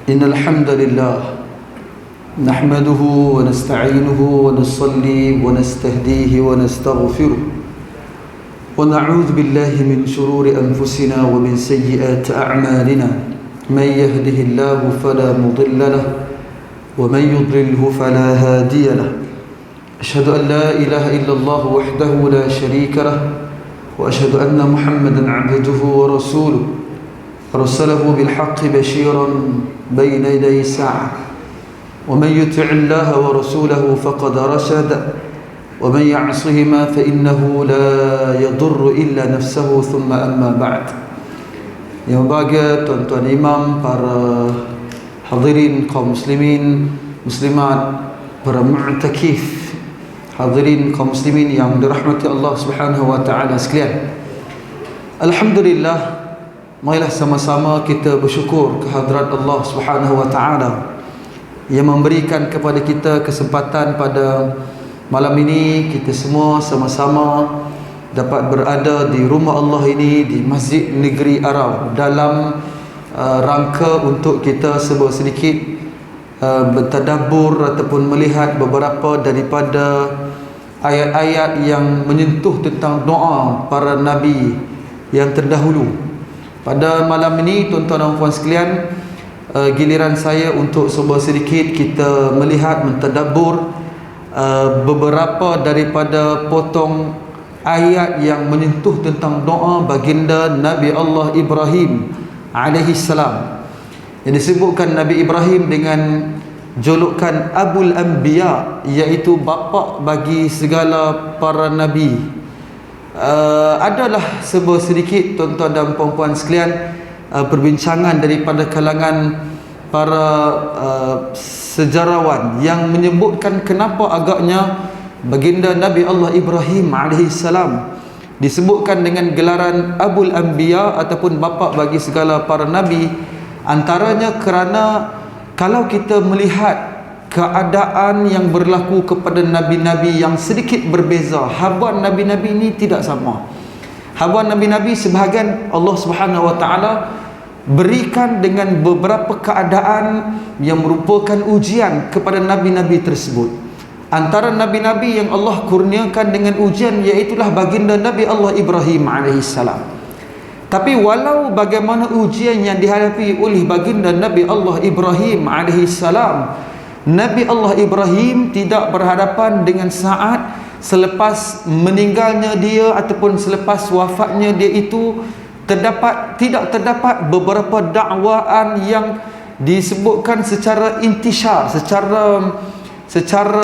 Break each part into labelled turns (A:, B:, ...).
A: إن الحمد لله نحمده ونستعينه ونصلي ونستهديه ونستغفره ونعوذ بالله من شرور أنفسنا ومن سيئات أعمالنا من يهده الله فلا مضل له ومن يضلله فلا هادي له أشهد أن لا إله إلا الله وحده لا شريك له وأشهد أن محمدا عبده ورسوله أرسله بالحق بشيرا بين يدي الساعة ومن يطع الله ورسوله فقد رشد ومن يعصهما فإنه لا يضر إلا نفسه ثم أما بعد. Yang berbahagia tuan-tuan imam, para hadirin kaum muslimin, muslimat, para mu'takif, hadirin kaum muslimin yang dirahmati Allah Subhanahu wa taala sekalian. Alhamdulillah, marilah sama-sama kita bersyukur kehadrat Allah Subhanahu wa taala yang memberikan kepada kita kesempatan pada malam ini kita semua sama-sama dapat berada di rumah Allah ini, di Masjid Negeri Arau, dalam rangka untuk kita sedikit bertadabbur ataupun melihat beberapa daripada ayat-ayat yang menyentuh tentang doa para nabi yang terdahulu. Pada malam ini tuan-tuan dan puan sekalian, giliran saya untuk sedikit kita melihat, mentadabbur beberapa daripada potong ayat yang menyentuh tentang doa baginda Nabi Allah Ibrahim alaihi salam, yang disebutkan Nabi Ibrahim dengan julukan Abul Anbiya, iaitu bapa bagi segala para nabi. Adalah sedikit tuan-tuan dan puan-puan sekalian perbincangan daripada kalangan para sejarawan yang menyebutkan kenapa agaknya baginda Nabi Allah Ibrahim alaihi salam disebutkan dengan gelaran Abul Anbiya ataupun bapa bagi segala para nabi. Antaranya kerana kalau kita melihat keadaan yang berlaku kepada nabi-nabi yang sedikit berbeza, habuan nabi-nabi ini tidak sama. Habuan nabi-nabi sebahagian Allah Subhanahu wa taala berikan dengan beberapa keadaan yang merupakan ujian kepada nabi-nabi tersebut. Antara nabi-nabi yang Allah kurniakan dengan ujian iaitulah baginda Nabi Allah Ibrahim alaihissalam. Tapi walau bagaimana ujian yang dihadapi oleh baginda Nabi Allah Ibrahim alaihissalam, Nabi Allah Ibrahim tidak berhadapan dengan saat selepas meninggalnya dia ataupun selepas wafatnya dia itu tidak terdapat beberapa dakwaan yang disebutkan secara intishar, secara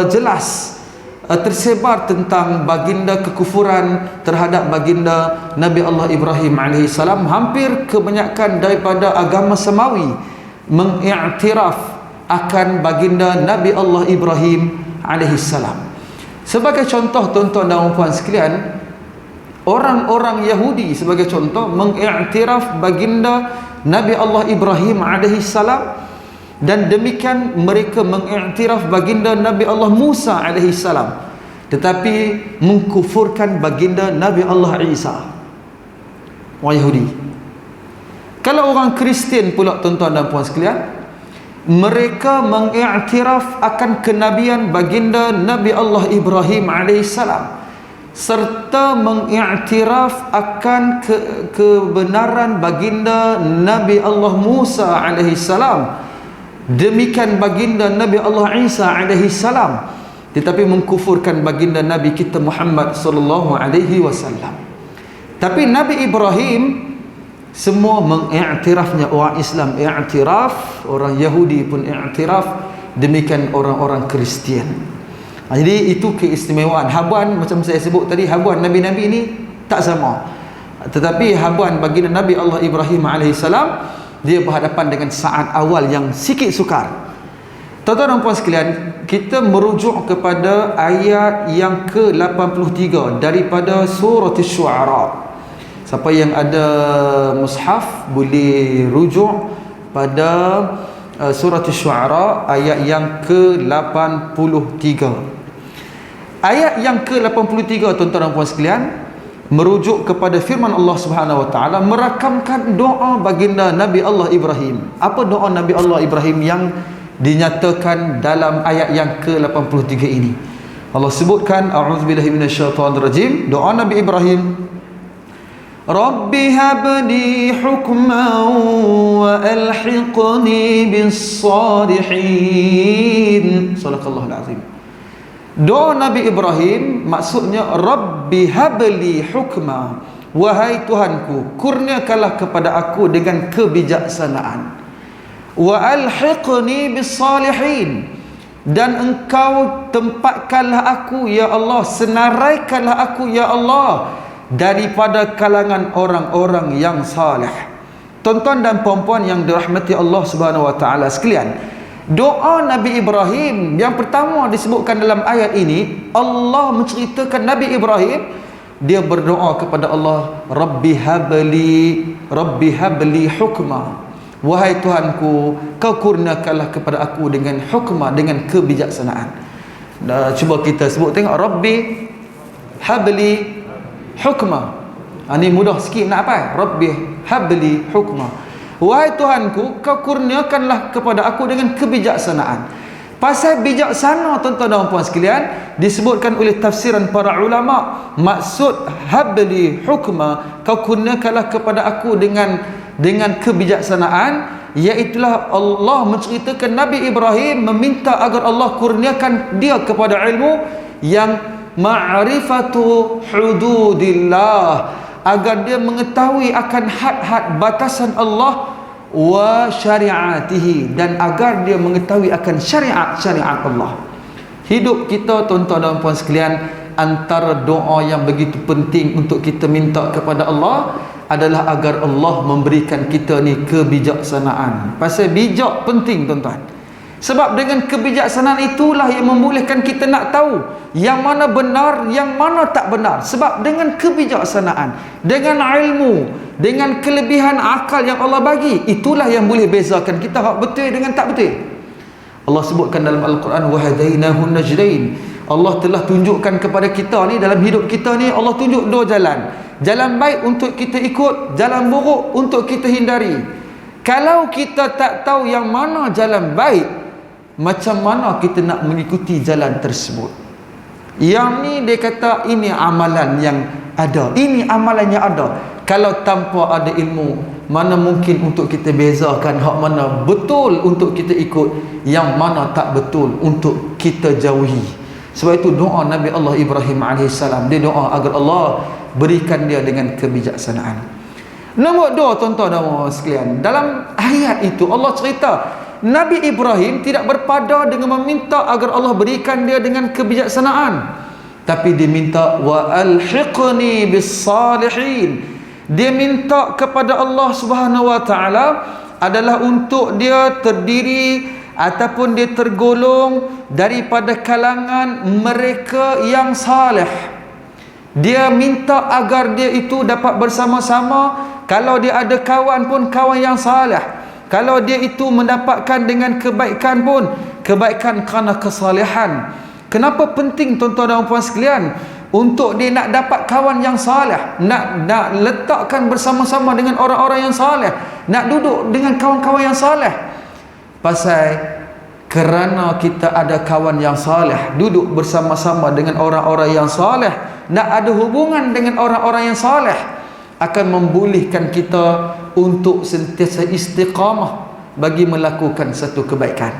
A: jelas tersebar tentang baginda kekufuran terhadap baginda Nabi Allah Ibrahim alaihissalam. Hampir kebanyakan daripada agama samawi mengiktiraf akan baginda Nabi Allah Ibrahim alaihissalam. Sebagai contoh tuan-tuan dan puan sekalian, orang-orang Yahudi sebagai contoh mengiktiraf baginda Nabi Allah Ibrahim alaihissalam, dan demikian mereka mengiktiraf baginda Nabi Allah Musa alaihissalam, tetapi mengkufurkan baginda Nabi Allah Isa. Orang Yahudi. Kalau orang Kristian pula tuan-tuan dan puan sekalian, mereka mengiktiraf akan kenabian baginda Nabi Allah Ibrahim alaihissalam, serta mengiktiraf akan kebenaran baginda Nabi Allah Musa alaihissalam, demikian baginda Nabi Allah Isa alaihissalam, tetapi mengkufurkan baginda Nabi kita Muhammad sallallahu alaihi wasallam. Tapi Nabi Ibrahim semua mengiktirafnya. Orang Islam iktiraf, orang Yahudi pun iktiraf, demikian orang-orang Kristian. Jadi itu keistimewaan. Habuan macam saya sebut tadi, habuan nabi-nabi ini tak sama. Tetapi habuan baginda Nabi Allah Ibrahim alaihissalam, dia berhadapan dengan saat awal yang sikit sukar. Tuan-tuan dan puan sekalian, kita merujuk kepada ayat yang ke-83 daripada surah Asy-Syu'ara. Siapa yang ada mushaf boleh rujuk pada surah Asy-Syu'ara ayat yang ke-83. Ayat yang ke-83 tuan-tuan dan puan sekalian merujuk kepada firman Allah Subhanahu wa taala, merakamkan doa baginda Nabi Allah Ibrahim. Apa doa Nabi Allah Ibrahim yang dinyatakan dalam ayat yang ke-83 ini? Allah sebutkan, a'udzubillahi minasyaitonirrajim, doa Nabi Ibrahim, Rabbi habli hukman wa alhiqni bis salihin. Sadaqallahul azim. Doa Nabi Ibrahim maksudnya, Rabbi habli hukma, wahai Tuhanku, kurniakanlah kepada aku dengan kebijaksanaan, wa alhiqni bis salihin, dan engkau tempatkanlah aku ya Allah, senaraikanlah aku ya Allah daripada kalangan orang-orang yang saleh. Tuan-tuan dan puan-puan yang dirahmati Allah Subhanahu wa taala sekalian, doa Nabi Ibrahim yang pertama disebutkan dalam ayat ini, Allah menceritakan Nabi Ibrahim, dia berdoa kepada Allah, Rabbi habli hukma, wahai Tuhanku, kau kurniakanlah kepada aku dengan hukma, dengan kebijaksanaan. Cuba kita sebut tengok, Rabbi habli hukma. Ini mudah sikit nak apa? Rabbi habli hukma, wahai Tuhanku, kau kurniakanlah kepada aku dengan kebijaksanaan. Pasal bijaksana, tuan-tuan dan puan sekalian, disebutkan oleh tafsiran para ulama, maksud habli hukma, kau kurniakanlah kepada aku dengan kebijaksanaan, iaitulah Allah menceritakan Nabi Ibrahim meminta agar Allah kurniakan dia kepada ilmu yang ma'rifatu hududillah, agar dia mengetahui akan had-had batasan Allah, wa syariatihi, dan agar dia mengetahui akan syariat Allah. Hidup kita, tuan-tuan dan puan sekalian, antara doa yang begitu penting untuk kita minta kepada Allah adalah agar Allah memberikan kita ni kebijaksanaan. Pasal bijak penting, tuan-tuan. Sebab dengan kebijaksanaan itulah yang membolehkan kita nak tahu yang mana benar, yang mana tak benar. Sebab dengan kebijaksanaan, dengan ilmu, dengan kelebihan akal yang Allah bagi, itulah yang boleh bezakan kita hak betul dengan tak betul. Allah sebutkan dalam Al-Quran, wa hadainahu najdain. Allah telah tunjukkan kepada kita ni, dalam hidup kita ni, Allah tunjuk dua jalan. Jalan baik untuk kita ikut, jalan buruk untuk kita hindari. Kalau kita tak tahu yang mana jalan baik, macam mana kita nak mengikuti jalan tersebut? Yang ni dia kata ini amalan yang ada, ini amalan yang ada. Kalau tanpa ada ilmu, mana mungkin untuk kita bezakan hak mana betul untuk kita ikut, yang mana tak betul untuk kita jauhi. Sebab itu doa Nabi Allah Ibrahim AS, dia doa agar Allah berikan dia dengan kebijaksanaan. Nombor dua, tuan-tuan dan puan sekalian, dalam ayat itu Allah cerita Nabi Ibrahim tidak berpada dengan meminta agar Allah berikan dia dengan kebijaksanaan, tapi dia minta wa alhiqni bis salihin. Dia minta kepada Allah Subhanahu wa taala adalah untuk dia terdiri ataupun dia tergolong daripada kalangan mereka yang saleh. Dia minta agar dia itu dapat bersama-sama, kalau dia ada kawan pun kawan yang saleh. Kalau dia itu mendapatkan dengan kebaikan pun kebaikan kerana kesalehan. Kenapa penting, tuan-tuan dan puan sekalian, untuk dia nak dapat kawan yang saleh, nak letakkan bersama-sama dengan orang-orang yang saleh, nak duduk dengan kawan-kawan yang saleh? Pasal kerana kita ada kawan yang saleh, duduk bersama-sama dengan orang-orang yang saleh, nak ada hubungan dengan orang-orang yang saleh, akan membolehkan kita untuk sentiasa istiqamah bagi melakukan satu kebaikan.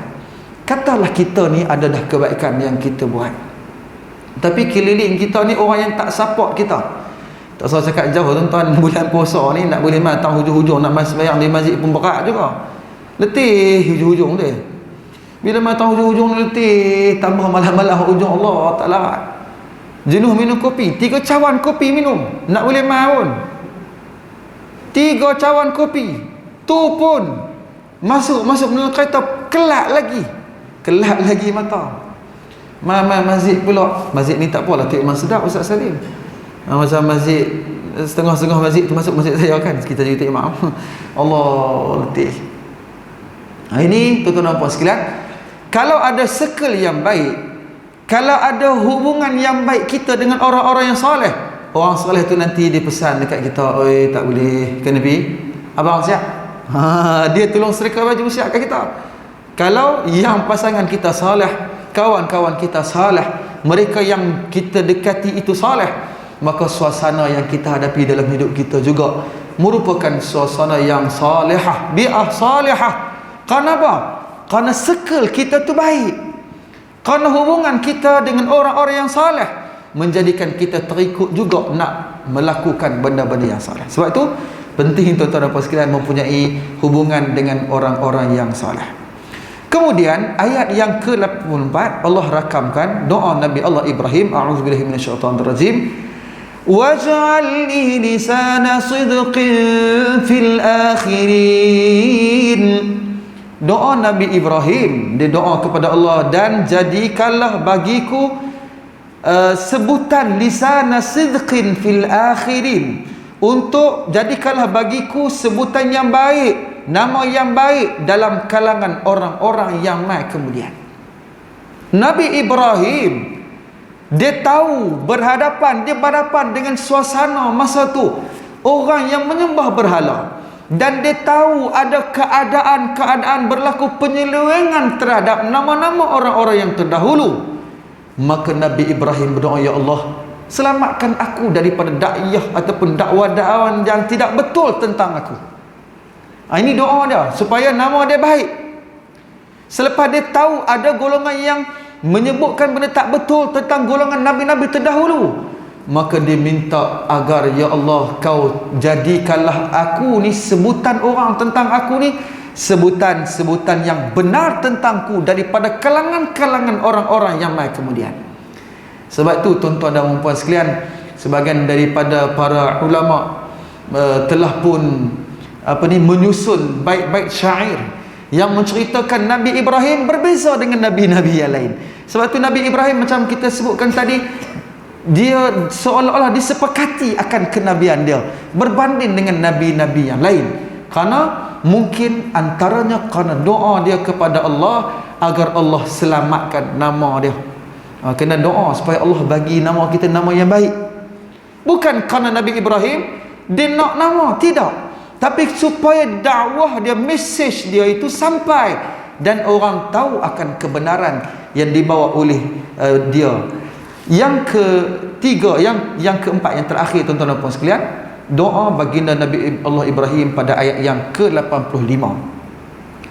A: Katalah kita ni ada dah kebaikan yang kita buat, tapi keliling kita ni orang yang tak support kita. Tak usah cakap jauh, tuan-tuan, bulan puasa ni nak boleh matang hujung-hujung nak sembahyang di masjid pun berat juga. Letih hujung-hujung dia. Bila matang hujung-hujung letih, tambah malam-malam hujung, Allah tak larat. Jenuh minum kopi, 3 cawan kopi minum, nak boleh mai pun. 3 cawan kopi tu pun masuk dalam kereta, kelak lagi mata. Masjid pula, masjid ni tak apalah, tengok memang sedap Ustaz Salim. Macam masjid setengah-setengah masjid tu masuk masjid saya kan, kita jadi imam. Allah letih. Ini tuan-tuan dan puan sekalian, kalau ada circle yang baik, kalau ada hubungan yang baik kita dengan orang-orang yang soleh, orang soleh tu nanti dia pesan dekat kita, oi tak boleh ke Nabi, abang siap, dia tolong serika baju siap kat kita. Kalau yang pasangan kita soleh, kawan-kawan kita soleh, mereka yang kita dekati itu soleh, maka suasana yang kita hadapi dalam hidup kita juga merupakan suasana yang salihah, bi'ah salihah. Kenapa? Karena circle kita tu baik, karena hubungan kita dengan orang-orang yang saleh menjadikan kita terikut juga nak melakukan benda-benda yang saleh. Sebab itu penting tuan-tuan dan puan sekalian mempunyai hubungan dengan orang-orang yang saleh. Kemudian ayat yang ke-84 Allah rakamkan doa Nabi Allah Ibrahim, a'udzubillahi minasyaitonirrajim, waj'alni lisana sidqin fil akhirin. Doa Nabi Ibrahim, dia doa kepada Allah, dan jadikanlah bagiku sebutan lisana sidqin fil akhirin, untuk jadikanlah bagiku sebutan yang baik, nama yang baik dalam kalangan orang-orang yang mai kemudian. Nabi Ibrahim, dia tahu dia berhadapan dengan suasana masa tu orang yang menyembah berhala, dan dia tahu ada keadaan berlaku penyelewengan terhadap nama-nama orang-orang yang terdahulu. Maka Nabi Ibrahim berdoa, ya Allah, selamatkan aku daripada dakwah ataupun dakwah-dakwah yang tidak betul tentang aku. Ini doa dia supaya nama dia baik. Selepas dia tahu ada golongan yang menyebutkan benda tak betul tentang golongan nabi-nabi terdahulu, maka dia minta agar, ya Allah, kau jadikanlah aku ni, sebutan orang tentang aku ni, sebutan-sebutan yang benar tentangku daripada kalangan-kalangan orang-orang yang mai kemudian. Sebab tu tuan-tuan dan puan sekalian, sebahagian daripada para ulama telah pun menyusun bait-bait syair yang menceritakan Nabi Ibrahim berbeza dengan nabi-nabi yang lain. Sebab tu Nabi Ibrahim, macam kita sebutkan tadi, dia seolah-olah disepakati akan kenabian dia berbanding dengan nabi-nabi yang lain, karena mungkin antaranya kerana doa dia kepada Allah agar Allah selamatkan nama dia. Kena doa supaya Allah bagi nama kita nama yang baik. Bukan kerana Nabi Ibrahim dia nak nama, tidak, tapi supaya dakwah dia, mesej dia itu sampai dan orang tahu akan kebenaran yang dibawa oleh dia. Yang ketiga, yang keempat, yang terakhir tuan-tuan dan puan sekalian, doa baginda Nabi Allah Ibrahim pada ayat yang ke-85.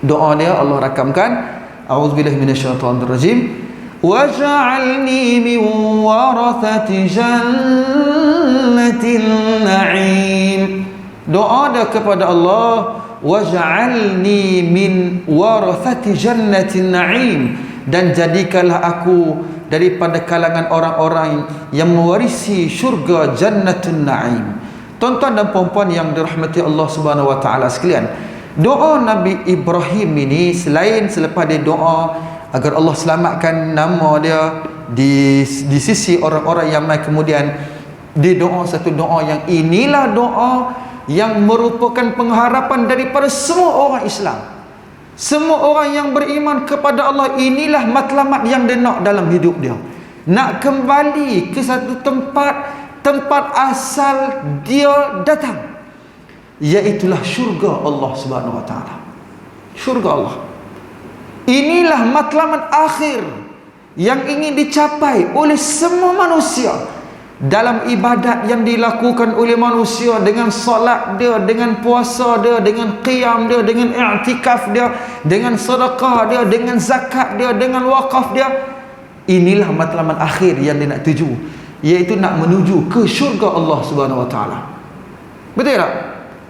A: Doa dia Allah rakamkan, a'udzubillahi minasyaitonirrajim, waj'alni min warathati jannatin na'im. Doa dia kepada Allah, waj'alni min warathati jannatin na'im, dan jadikanlah aku daripada kalangan orang-orang yang mewarisi syurga jannatun na'im. Tuan-tuan dan puan-puan yang dirahmati Allah Subhanahu wa taala sekalian, doa Nabi Ibrahim ini, selain selepas dia doa agar Allah selamatkan nama dia di sisi orang-orang yang mai kemudian, dia doa satu doa yang inilah doa yang merupakan pengharapan daripada semua orang Islam, semua orang yang beriman kepada Allah. Inilah matlamat yang dia nak dalam hidup dia, nak kembali ke satu tempat asal dia datang, iaitulah syurga Allah Subhanahu wa taala. Syurga Allah, inilah matlamat akhir yang ingin dicapai oleh semua manusia dalam ibadat yang dilakukan oleh manusia, dengan solat dia, dengan puasa dia, dengan qiyam dia, dengan i'tikaf dia, dengan sedekah dia, dengan zakat dia, dengan wakaf dia. Inilah matlamat akhir yang dia nak tuju, iaitu nak menuju ke syurga Allah Subhanahu wa taala. Betul tak?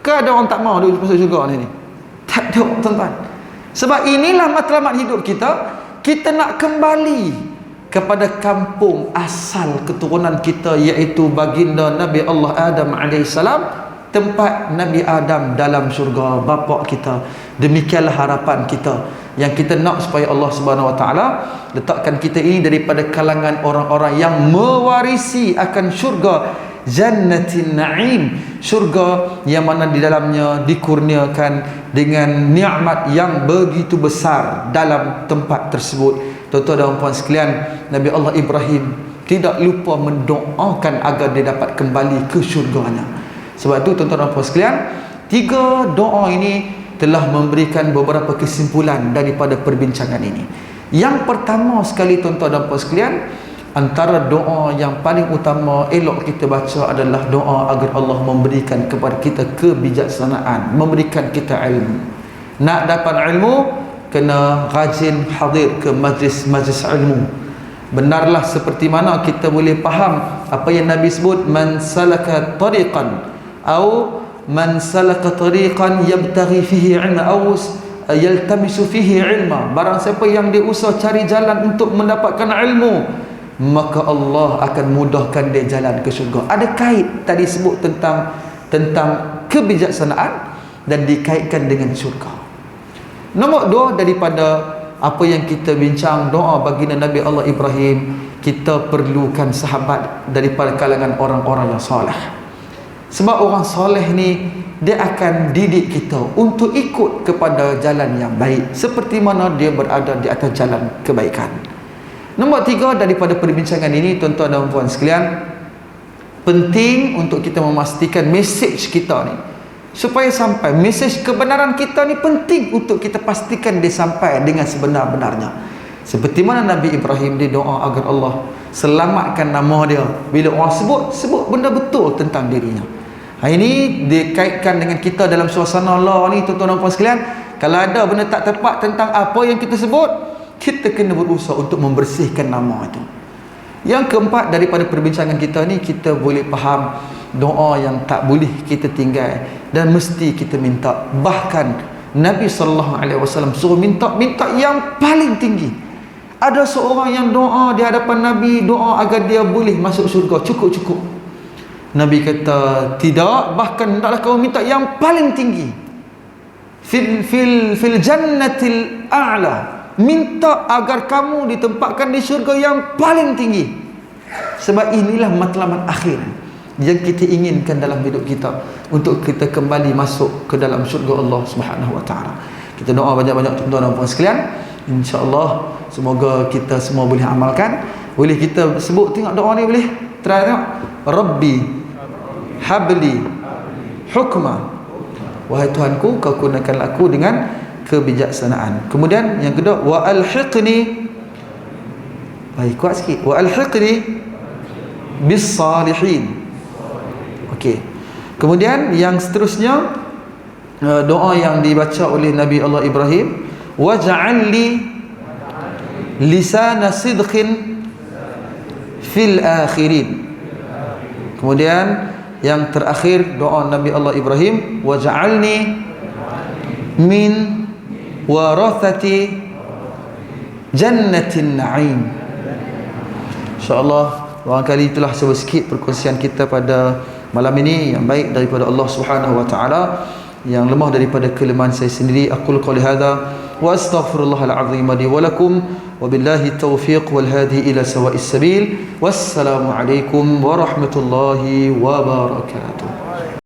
A: Ke ada orang tak mau dia masuk syurga ni? Tak ada, tuan-tuan. Sebab inilah matlamat hidup kita. Kita nak kembali kepada kampung asal keturunan kita, iaitu baginda Nabi Allah Adam AS, tempat Nabi Adam dalam syurga, bapa kita. Demikianlah harapan kita yang kita nak, supaya Allah Subhanahu wa taala letakkan kita ini daripada kalangan orang-orang yang mewarisi akan syurga jannatin na'im, syurga yang mana di dalamnya dikurniakan dengan nikmat yang begitu besar dalam tempat tersebut. Tuan-tuan dan puan sekalian, Nabi Allah Ibrahim tidak lupa mendoakan agar dia dapat kembali ke syurganya. Sebab tu tuan-tuan dan puan sekalian, 3 doa ini telah memberikan beberapa kesimpulan daripada perbincangan ini. Yang pertama sekali tuan-tuan dan puan sekalian, antara doa yang paling utama elok kita baca adalah doa agar Allah memberikan kepada kita kebijaksanaan, memberikan kita ilmu. Nak dapat ilmu, kena rajin hadir ke majlis-majlis ilmu. Benarlah seperti mana kita boleh faham apa yang Nabi sebut, man salaka tariqan atau man salaka tariqan yabtaghi fihi ilma aw yaltamisu fihi ilma. Barang siapa yang dia usaha cari jalan untuk mendapatkan ilmu, maka Allah akan mudahkan dia jalan ke syurga. Ada kait tadi sebut tentang kebijaksanaan dan dikaitkan dengan syurga. Nombor 2 daripada apa yang kita bincang, doa baginda Nabi Allah Ibrahim, kita perlukan sahabat daripada kalangan orang-orang yang soleh. Sebab orang soleh ni, dia akan didik kita untuk ikut kepada jalan yang baik, seperti mana dia berada di atas jalan kebaikan. Nombor 3 daripada perbincangan ini, tuan-tuan dan puan sekalian, penting untuk kita memastikan mesej kita ni, supaya sampai mesej kebenaran kita ni penting untuk kita pastikan dia sampai dengan sebenar-benarnya. Seperti mana Nabi Ibrahim dia doa agar Allah selamatkan nama dia. Bila orang sebut benda betul tentang dirinya. Ini dikaitkan dengan kita dalam suasana Allah ni, tuan-tuan dan puan sekalian. Kalau ada benda tak tepat tentang apa yang kita sebut, kita kena berusaha untuk membersihkan nama itu. Yang keempat daripada perbincangan kita ni, kita boleh faham doa yang tak boleh kita tinggal dan mesti kita minta. Bahkan Nabi SAW suruh minta yang paling tinggi. Ada seorang yang doa di hadapan Nabi, doa agar dia boleh masuk syurga, cukup. Nabi kata tidak, bahkan hendaklah kau minta yang paling tinggi. Fil jannatil a'la, minta agar kamu ditempatkan di syurga yang paling tinggi. Sebab inilah matlamat akhir yang kita inginkan dalam hidup kita, untuk kita kembali masuk ke dalam syurga Allah Subhanahu wa taala. Kita doa banyak-banyak tuan-tuan dan puan sekalian. Insya-Allah semoga kita semua boleh amalkan. Boleh kita sebut tengok doa ni, boleh? Try tengok. Rabbi habli hukma. Wahai Tuhanku, kau kurniakanlah aku dengan kebijaksanaan. Kemudian yang kedua, wa alhiqni, baik kuat sikit, wa alhiqni bis salihin. Okey. Kemudian yang seterusnya, doa yang dibaca oleh Nabi Allah Ibrahim, waj'al li lisana sidqin fil akhirin. Kemudian yang terakhir doa Nabi Allah Ibrahim, waj'alni min warathati jannatin na'im. InsyaAllah barangkali itulah sedikit perkongsian kita pada malam ini, yang baik daripada Allah Subhanahu wa taala, yang lemah daripada kelemahan saya sendiri. Aqul qouli hadza wa astaghfirullahal azim li wa lakum, wa billahi taufiq wal hadi ila sawa'is sabil. Wassalamu alaikum warahmatullahi wabarakatuh.